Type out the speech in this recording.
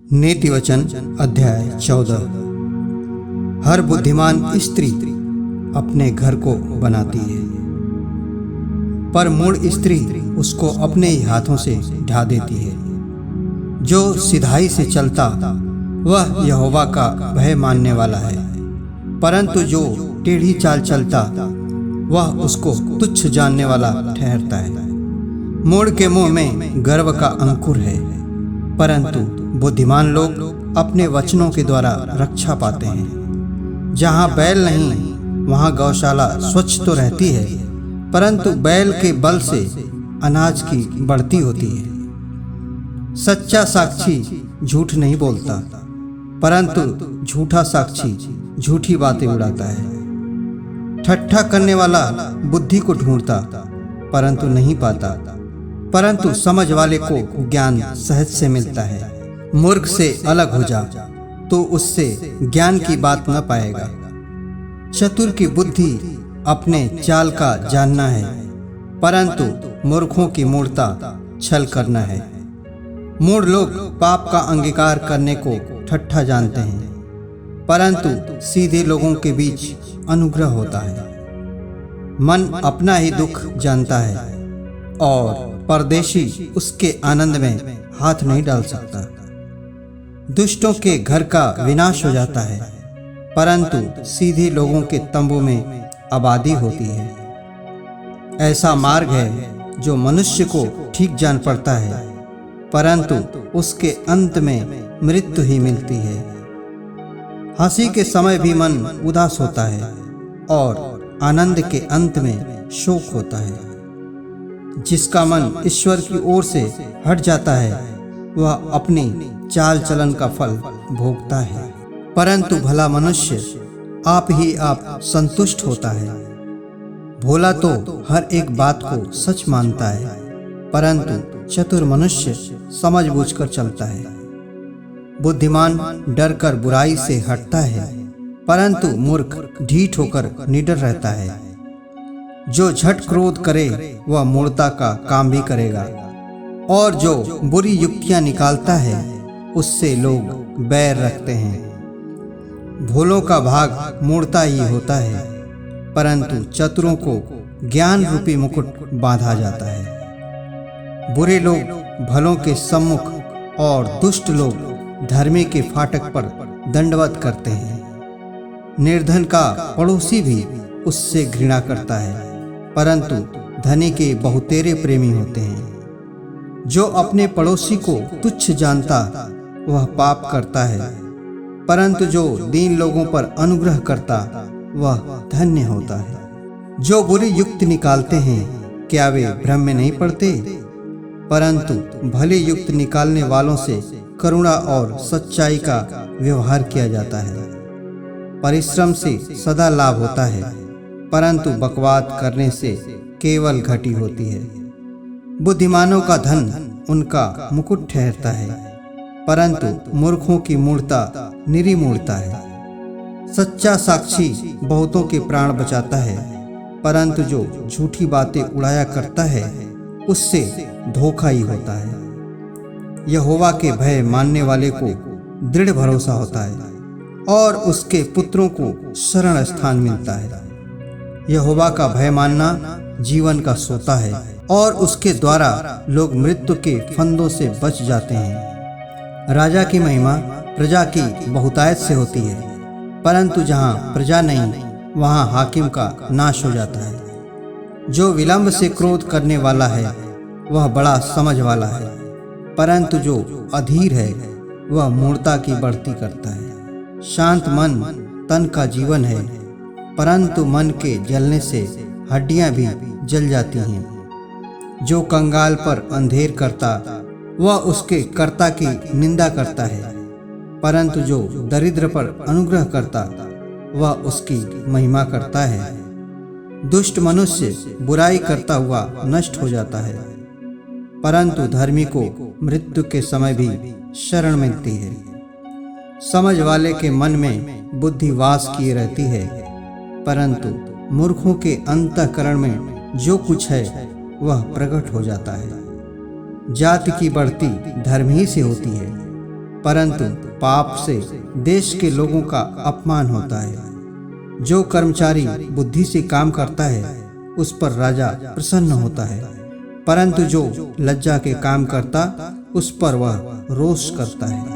नीतिवचन अध्याय 14। हर बुद्धिमान स्त्री अपने घर को बनाती है, पर मूढ़ स्त्री उसको अपने ही हाथों से ढा देती है। जो सिधाई से चलता वह यहोवा का भय मानने वाला है, परंतु जो टेढ़ी चाल चलता वह उसको तुच्छ जानने वाला ठहरता है। मूढ़ के मुंह में गर्व का अंकुर है, परंतु बुद्धिमान लोग अपने वचनों के द्वारा रक्षा पाते हैं। जहाँ बैल नहीं वहाँ गौशाला स्वच्छ तो रहती है, परंतु बैल के बल से अनाज की बढ़ती होती है। सच्चा साक्षी झूठ नहीं बोलता, परंतु झूठा साक्षी झूठी बातें उड़ाता है। ठट्ठा करने वाला बुद्धि को ढूंढता परंतु नहीं पाता, परंतु समझ वाले को ज्ञान सहज से मिलता है। मूर्ख से अलग हो जा तो उससे ज्ञान की बात न पाएगा। चतुर की बुद्धि अपने चाल का जानना है, परंतु मूर्खों की मूढ़ता छल करना है। मूढ़ लोग पाप का अंगीकार करने को ठट्ठा जानते हैं, परंतु सीधे लोगों के बीच अनुग्रह होता है। मन अपना ही दुख जानता है और परदेशी उसके आनंद में हाथ नहीं डाल सकता। दुष्टों के घर का विनाश हो जाता है, परंतु सीधे लोगों के तंबू में आबादी होती है। ऐसा मार्ग है जो मनुष्य को ठीक जान पड़ता है, परंतु उसके अंत में मृत्यु ही मिलती है। हंसी के समय भी मन उदास होता है और आनंद के अंत में शोक होता है। जिसका मन ईश्वर की ओर से हट जाता है वह अपनी चाल चलन का फल भोगता है, परंतु भला मनुष्य आप ही आप संतुष्ट होता है। भोला तो हर एक बात को सच मानता है, परंतु चतुर मनुष्य समझ बूझकर चलता है। बुद्धिमान डर कर बुराई से हटता है, परंतु मूर्ख ढीठ होकर निडर रहता है। जो झट क्रोध करे वह मूढ़ता का काम भी करेगा, और जो बुरी युक्तियां निकालता है उससे लोग बैर रखते हैं। भोलों का भाग मूढ़ता ही होता है, परंतु चतुरों को ज्ञान रूपी मुकुट बांधा जाता है। बुरे लोग भलों के सम्मुख और दुष्ट लोग धर्मी के फाटक पर दंडवत करते हैं। निर्धन का पड़ोसी भी उससे घृणा करता है, परंतु धनी के बहुतेरे प्रेमी होते हैं। जो अपने पड़ोसी को तुच्छ जानता वह पाप करता है, परंतु जो दीन लोगों पर अनुग्रह करता वह धन्य होता है। जो बुरी युक्ति निकालते हैं क्या वे भ्रम में नहीं पड़ते? परंतु भली युक्ति निकालने वालों से करुणा और सच्चाई का व्यवहार किया जाता है। परिश्रम से सदा लाभ होता है, परंतु बकवाद करने से केवल घटी होती है। बुद्धिमानों का धन उनका मुकुट ठहरता है, परंतु मूर्खों की मूढ़ता निरी मूढ़ता है। सच्चा साक्षी बहुतों के प्राण बचाता है, परंतु जो झूठी बातें उड़ाया करता है उससे धोखा ही होता है। यहोवा के भय मानने वाले को दृढ़ भरोसा होता है और उसके पुत्रों को शरण स्थान मिलता है। यहोवा का भय मानना जीवन का सोता है और उसके द्वारा लोग मृत्यु के फंदों से बच जाते हैं। राजा की महिमा प्रजा की बहुतायत से होती है, परंतु जहाँ प्रजा नहीं वहाँ हाकिम का नाश हो जाता है। जो विलंब से क्रोध करने वाला है वह बड़ा समझ वाला है, परंतु जो अधीर है वह मूढ़ता की बढ़ती करता है। शांत मन तन का जीवन है, परंतु मन के जलने से हड्डियां भी जल जाती हैं। जो कंगाल पर अंधेर करता वह उसके कर्ता की निंदा करता है, परंतु जो दरिद्र पर अनुग्रह करता वह उसकी महिमा करता है। दुष्ट मनुष्य बुराई करता हुआ नष्ट हो जाता है, परंतु धर्मी को मृत्यु के समय भी शरण मिलती है। समझ वाले के मन में बुद्धि वास किए रहती है, परंतु मूर्खों के अंतःकरण में जो कुछ है वह प्रकट हो जाता है। जाति की बढ़ती धर्म ही से होती है, परंतु पाप से देश के लोगों का अपमान होता है। जो कर्मचारी बुद्धि से काम करता है उस पर राजा प्रसन्न होता है, परंतु जो लज्जा के काम करता उस पर वह रोष करता है।